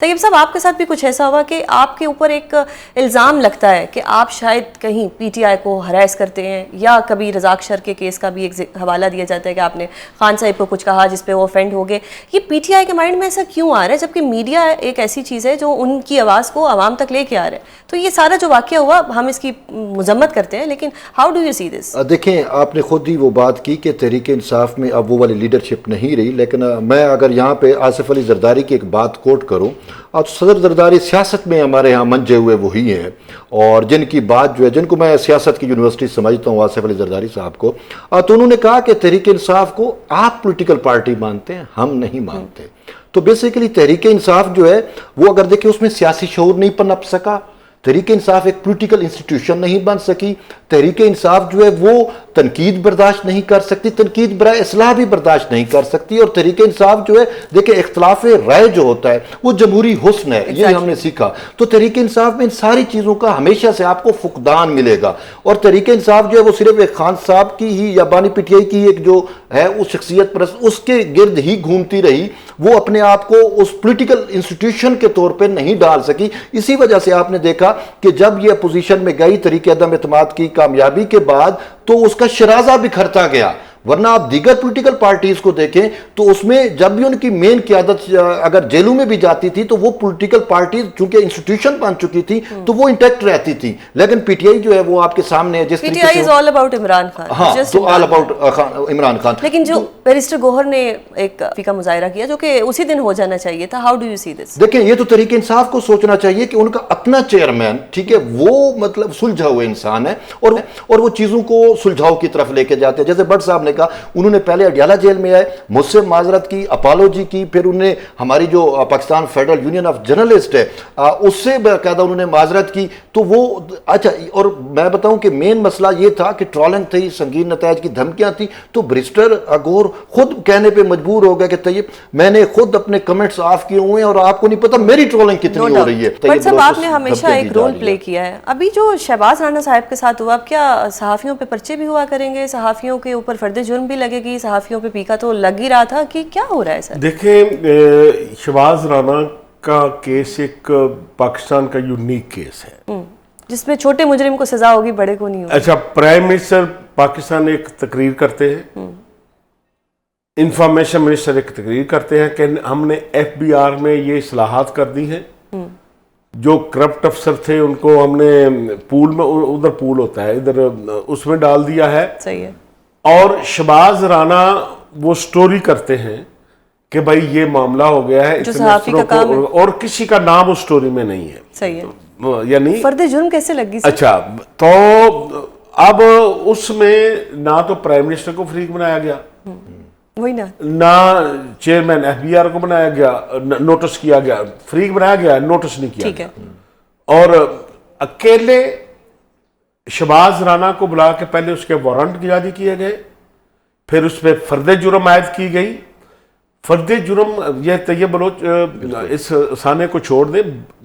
तैयब साहब, आपके साथ भी कुछ ऐसा हुआ कि आपके ऊपर एक इल्ज़ाम लगता है कि आप शायद कहीं पीटीआई को हरास करते हैं, या कभी रज़ाक शर के केस का भी एक हवाला दिया जाता है कि आपने खान साहिब को कुछ कहा जिस पे वो ऑफेंड हो गए। ये पीटीआई के माइंड में ऐसा क्यों आ रहा है, जबकि मीडिया एक ऐसी चीज़ है जो उनकी आवाज़ को आवाम तक लेके आ रहा है? तो ये सारा जो वाक़या हुआ, हम इसकी मजम्मत करते हैं, लेकिन how do you see this? देखें, आपने खुद ही वो बात की कि तहरीक इंसाफ में अब वो वाली लीडरशिप नहीं रही, लेकिन मैं अगर यहाँ पे आसिफ अली जरदारी की एक बात कोट करूँ, तो सदर जरदारी सियासत में हमारे यहाँ मंजे हुए वही हैं, और जिनकी बात जो है, जिनको मैं सियासत की यूनिवर्सिटी समझता हूँ, आसिफ अली जरदारी साहब को, तो उन्होंने कहा कि तहरीक इंसाफ को आप पॉलिटिकल पार्टी मानते हैं, हम नहीं मानते। तो बेसिकली तहरीक इंसाफ जो है वो, अगर देखें, उसमें सियासी शऊर नहीं पनप सका, तहरीक इंसाफ एक पॉलिटिकल इंस्टीट्यूशन नहीं बन सकी, तहरीक इंसाफ जो है वो तनकीद बर्दाश्त नहीं कर सकती, तनकीद बराए इस्लाह भी बर्दाश्त नहीं कर सकती, और तहरीक इंसाफ जो है, देखिए, इख्तलाफ राय जो होता है वो जमहूरी हुस्न है, ये हमने सीखा। तो तहरीक इंसाफ में इन सारी चीज़ों का हमेशा से आपको फुकदान मिलेगा, और तहरीक इंसाफ जो है वो सिर्फ एक खान साहब की ही या बानी पीटीआई की एक जो है उस शख्सियत पर उसके गिर्द ही घूमती रही, वो अपने आप को उस पॉलिटिकल इंस्टीट्यूशन के तौर पर नहीं डाल सकी। इसी वजह से आपने देखा कि जब ये अपोजिशन में गई तहरीक अदम एतमाद की कामयाबी के बाद, तो उसका शराजा बिखरता गया। वरना आप दीगर पॉलिटिकल पार्टीज को देखें तो उसमें जब भी उनकी मेन क़यादत अगर जेलों में भी जाती थी, तो वो पॉलिटिकल पार्टीज चूंकि इंस्टीट्यूशन बन चुकी थी तो वो इंटैक्ट रहती थी। लेकिन पीटीआई जो है वो आपके सामने है, जिस PTI is all about Imran Khan. हाँ, तो ऑल अबाउट इमरान खान। लेकिन जो बैरिस्टर गौहर ने एक फीका मुजाहिरा किया जो कि उसी दिन हो जाना चाहिए था, how do you see this? देखिए, ये तो तहरीक इंसाफ को सोचना चाहिए कि उनका अपना चेयरमैन, ठीक है, वो मतलब सुलझा हुआ इंसान है, और वो चीजों को सुलझाव की तरफ लेके जाते हैं। जैसे भट्ट साहब ने कहा, उन्होंने पहले अडियाला जेल में आए, मुझसे माजरत की, अपोलॉजी की, फिर उन्होंने हमारी जो Pakistan federal union of journalist है उससे बाकायदा उन्होंने माजरत की। तो वो अच्छा, और मैं बताऊं कि मेन मसला ये था कि ट्रोलिंग थी, संगीन नतायज की धमकियां थी, तो बैरिस्टर गौहर खुद कहने पे मजबूर हो गए कि तैयब, मैंने खुद अपने कमेंट्स ऑफ किए हुए हैं और आपको नहीं पता मेरी ट्रोलिंग कितनी हो रही है। बट साहब, आपने हमेशा एक रोल प्ले किया है। अभी जो शहबाज राना साहब के साथ हुआ, अब क्या सहाफियों पे पर्चे भी हुआ करेंगे, सहाफियों के ऊपर फर्द जुर्म भी लगेगी, सहाफियों पे पीका तो लग ही रहा था, कि क्या हो रहा है सर? देखें, शहबाज राना का केस एक पाकिस्तान का यूनिक केस है जिसमें छोटे मुजरिम को सजा होगी, बड़े को नहीं होगी। अच्छा, प्राइम मिनिस्टर पाकिस्तान एक तकरीर करते हैं, इंफॉर्मेशन मिनिस्टर एक तकरीर करते हैं कि हमने एफबीआर में ये इस्लाहात कर दी हैं, जो करप्ट अफसर थे उनको हमने पूल में, उधर पूल होता है इधर, उसमें डाल दिया है। सही है। और शहबाज राना वो स्टोरी करते हैं कि भाई ये मामला हो गया है, जो सहाफी का काम है, और किसी का नाम उस स्टोरी में नहीं है। सही है। यानी फर्द जुर्म कैसे लगी सर? अच्छा, तो अब उसमें ना तो प्राइम मिनिस्टर को फरीक बनाया गया, वही ना चेयरमैन एफबीआर को बनाया गया, नोटिस किया गया, फरीक बनाया गया, नोटिस नहीं किया। ठीक है। और अकेले शहबाज राना को बुला के पहले उसके वारंट जारी किए गए, फिर उस पर फर्द जुर्म आयद की गई। फर्द जुर्म, यह तैयब बलोच इस साने को छोड़ दे,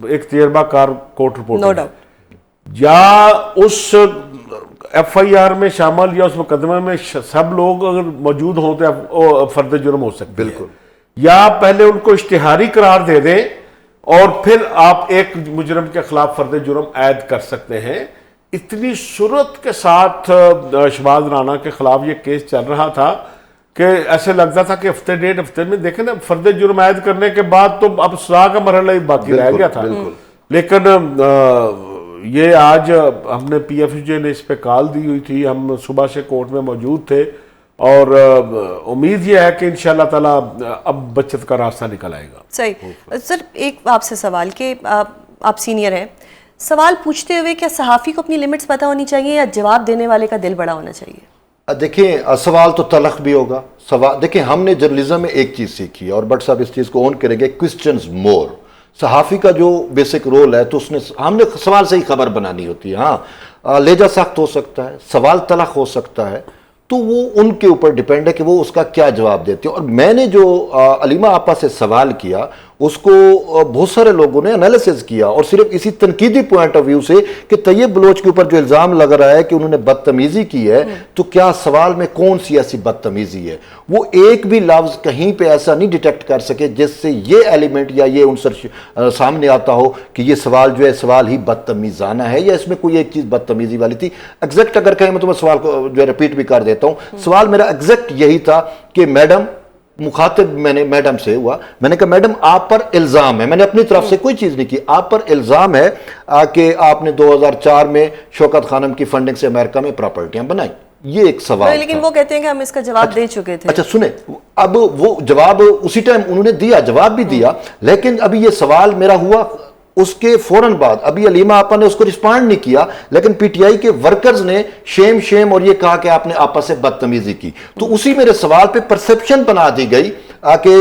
एक तजर्बाकार कोर्ट रिपोर्टर, नो डाउट, या उस एफआईआर में शामिल या उस मुकदमे में सब लोग अगर मौजूद हों तो फर्द जुर्म हो सकते हैं। बिल्कुल। या पहले उनको इश्तिहारी करार दे दें और फिर आप एक मुजरम के खिलाफ फर्द जुर्म ऐड कर सकते हैं। इतनी सूरत के साथ शहबाज राना के खिलाफ ये केस चल रहा था कि ऐसे लगता था कि हफ्ते डेढ़ हफ्ते में, देखें ना, फर्द जुर्म ऐड करने के बाद तो अब सजा का मरहला ही बाकी रह गया था। लेकिन ये आज हमने पीएफजे ने इस पे कॉल दी हुई थी, हम सुबह से कोर्ट में मौजूद थे, और उम्मीद ये है कि इंशाल्लाह ताला अब बचत का रास्ता निकल आएगा। सही। सर, एक आपसे सवाल कि आप सीनियर हैं, सवाल पूछते हुए क्या सहाफ़ी को अपनी लिमिट्स पता होनी चाहिए या जवाब देने वाले का दिल बड़ा होना चाहिए? देखिए, सवाल तो तलख भी होगा। सवाल, देखिए, हमने जर्नलिज्म में एक चीज़ सीखी है, और भट्ट साहब इस चीज़ को ऑन करेंगे, क्वेश्चंस मोर। सहाफ़ी का जो बेसिक रोल है, तो हमने सवाल से ही खबर बनानी होती है। हाँ, लेजा सख्त हो सकता है, सवाल तलख हो सकता है, तो वो उनके ऊपर डिपेंड है कि वो उसका क्या जवाब देते हैं। और मैंने जो अलीमा आपा से सवाल किया, उसको बहुत सारे लोगों ने एनालिसिस किया और सिर्फ इसी तनकीदी पॉइंट ऑफ व्यू से कि तैयब बलोच के ऊपर जो इल्ज़ाम लग रहा है कि उन्होंने बदतमीजी की है, तो क्या सवाल में कौन सी ऐसी बदतमीजी है? वो एक भी लफ्ज़ कहीं पे ऐसा नहीं डिटेक्ट कर सके जिससे ये एलिमेंट या ये उनसर सामने आता हो कि ये सवाल जो है सवाल ही बदतमीजाना है या इसमें कोई एक चीज़ बदतमीजी वाली थी। एग्जैक्ट अगर कहें मैं तुम्हें सवाल को जो है रिपीट भी कर देता हूँ। सवाल मेरा एग्जैक्ट यही था कि मैडम, मुखातिब मैंने मैडम से हुआ, मैंने कहा मैडम आप पर इल्ज़ाम है, मैंने अपनी तरफ से कोई चीज़ नहीं की, आप पर इल्ज़ाम है कि आपने 2004 में शौकत खानम की फंडिंग से अमेरिका में प्रॉपर्टियां बनाई। ये एक सवाल लेकिन था। वो कहते हैं कि हम इसका जवाब दे चुके थे। अच्छा सुने, अब वो जवाब उसी टाइम उन्होंने दिया, जवाब भी दिया, लेकिन अभी ये सवाल मेरा हुआ उसके फौरन बाद। अभी अलीमा आपा ने उसको रिस्पॉन्ड नहीं किया, लेकिन पीटीआई के वर्कर्स ने शेम और ये कहा कि आपने आपस से बदतमीजी की। तो उसी मेरे सवाल पे परसेप्शन बना दी गई कि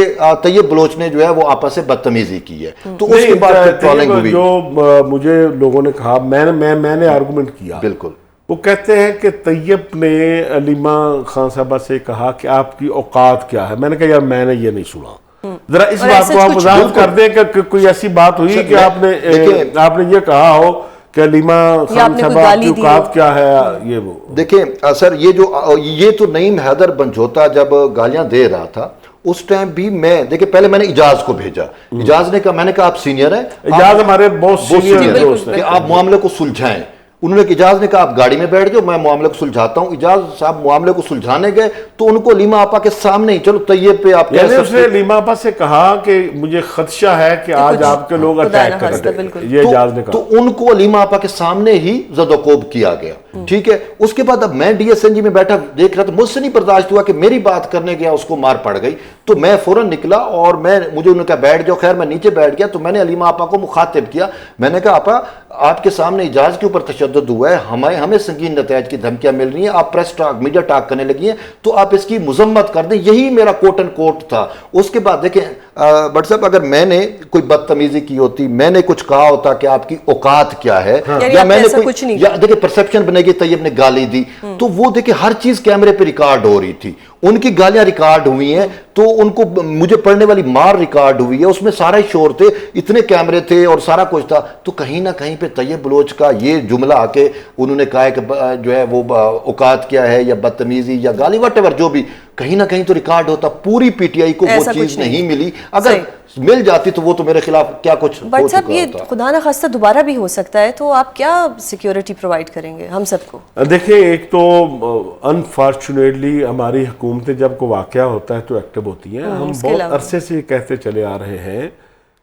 तैयब बलोच ने जो है वो आपस से बदतमीजी की है। तो उसके बाद ट्रोलिंग हुई। जो मुझे लोगों ने कहा, मैंने आर्गुमेंट किया, बिल्कुल वो कहते हैं कि तैयब ने अलीमा खान साहबा से कहा कि आपकी औकात क्या है। मैंने कहा यार मैंने ये नहीं सुना, जरा इस बात को आप वजाहत कर दें कि कोई ऐसी बात हुई कि आपने ये कहा हो कि अलीमा खान साहबा की औकात क्या है। ये वो देखिए सर, ये तो नईम हैदर बंजोता जब गालियां दे रहा था उस टाइम भी मैं देखिए, पहले मैंने इजाज को भेजा, इजाज ने कहा, मैंने कहा आप सीनियर हैं, इजाज हमारे बहुत सीनियर दोस्त हैं, कि आप मामले को सुलझाएं। उन्होंने इजाज ने कहा आप गाड़ी में बैठ जाओ, मैं मामले को सुलझाता हूं। इजाज साहब मामले को सुलझाने गए तो उनको लीमा आपा के सामने ही, चलो तैयब पे आप यानी उसने लीमा आपा से कहा कि मुझे खदशा है कि आज आपके लोग अटैक करेंगे, ये इजाज ने कहा। तो उनको लीमा आपा के सामने ही जदोकोब किया गया। ठीक है, उसके बाद अब मैं डीएसएनजी में बैठा देख रहा था, मुझसे नहीं बर्दाश्त हुआ कि मेरी बात करने गया उसको मार पड़ गई। तो मैं फौरन निकला और मुझे उन्होंने कहा बैठ जाओ। खैर मैं नीचे बैठ गया तो मैंने अलीमा आपा को मुखातिब किया। मैंने कहा आपा आपके सामने इजाज के ऊपर तशद्दुद हुआ है, हमें संगीन नतैज की धमकियां मिल रही हैं, आप प्रेस टॉक मीडिया टॉक करने लगी हैं, तो आप इसकी मुजम्मत कर दें। यही मेरा कोट एंड कोट था। उसके बाद देखें बट साहब, अगर मैंने कोई बदतमीजी की होती, मैंने कुछ कहा होता कि आपकी औकात क्या है, या मैंने कोई या देखिए परसेप्शन बनेगी तैयब ने गाली दी, तो वो देखिए हर चीज कैमरे पे रिकॉर्ड हो रही थी, उनकी गालियां रिकॉर्ड हुई हैं, तो उनको मुझे पढ़ने वाली मार रिकॉर्ड हुई है, उसमें सारा ही शोर थे, इतने कैमरे थे और सारा कुछ था। तो कहीं ना कहीं पे तैयब बलोच का ये जुमला आके उन्होंने कहा कि जो है वो औकात क्या है या बदतमीजी या गाली वटेवर जो भी, कहीं ना कहीं तो रिकॉर्ड होता। पूरी पीटीआई को वो चीज नहीं मिली, अगर मिल जाती तो वो तो मेरे खिलाफ क्या कुछ बट साहब ये खुदा ना खास्ता दोबारा भी हो सकता है, तो आप क्या सिक्योरिटी प्रोवाइड करेंगे हम सबको? देखिए एक तो अनफॉर्चुनेटली हमारी हुकूमतें जब को वाकया होता है तो एक्टिव होती हैं। हम बहुत अरसे से कहते चले आ रहे हैं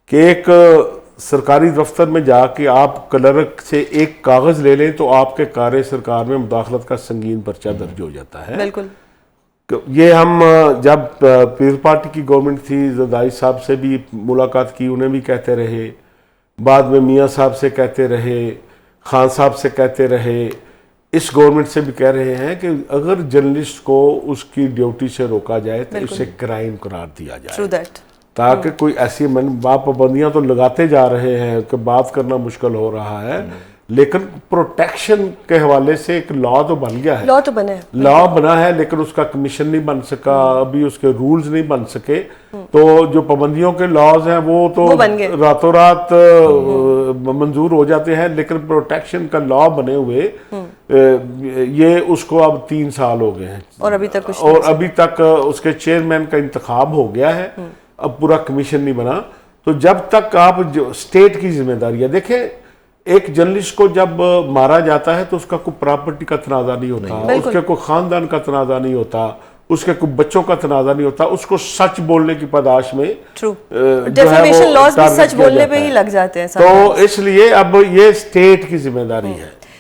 कि एक सरकारी दफ्तर में जाके आप क्लर्क से एक कागज ले लें तो आपके कार्य सरकार में मुदाखलत का संगीन पर्चा दर्ज हो जाता है। बिल्कुल, ये हम जब पीपल्स पार्टी की गवर्नमेंट थी, जरदारी साहब से भी मुलाकात की, उन्हें भी कहते रहे, बाद में मियाँ साहब से कहते रहे, खान साहब से कहते रहे, इस गवर्नमेंट से भी कह रहे हैं कि अगर जर्नलिस्ट को उसकी ड्यूटी से रोका जाए तो इसे क्राइम करार दिया जाए, ताकि कोई ऐसी पाबंदियां तो लगाते जा रहे हैं कि बात करना मुश्किल हो रहा है, लेकिन प्रोटेक्शन के हवाले से एक लॉ तो बन गया है, लॉ बना है, लेकिन उसका कमीशन नहीं बन सका, अभी उसके रूल्स नहीं बन सके। तो जो पाबंदियों के लॉज हैं वो तो रातों रात मंजूर हो जाते हैं, लेकिन प्रोटेक्शन का लॉ बने हुए ये उसको अब 3 साल हो गए हैं और अभी तक उसके चेयरमैन का इंतखाब हो गया है, अब पूरा कमीशन नहीं बना। तो जब तक आप जो स्टेट की जिम्मेदारी है, देखें एक जर्नलिस्ट को जब मारा जाता है तो उसका कोई प्रॉपर्टी का तनाजा नहीं होता, उसके कोई खानदान का तनाजा नहीं होता, उसके कुछ बच्चों का तनाजा नहीं होता, उसको सच बोलने की पदाश में डेफेमेशन लॉज भी सच बोलने पे ही लग जाते हैं। तो इसलिए अब ये स्टेट की जिम्मेदारी है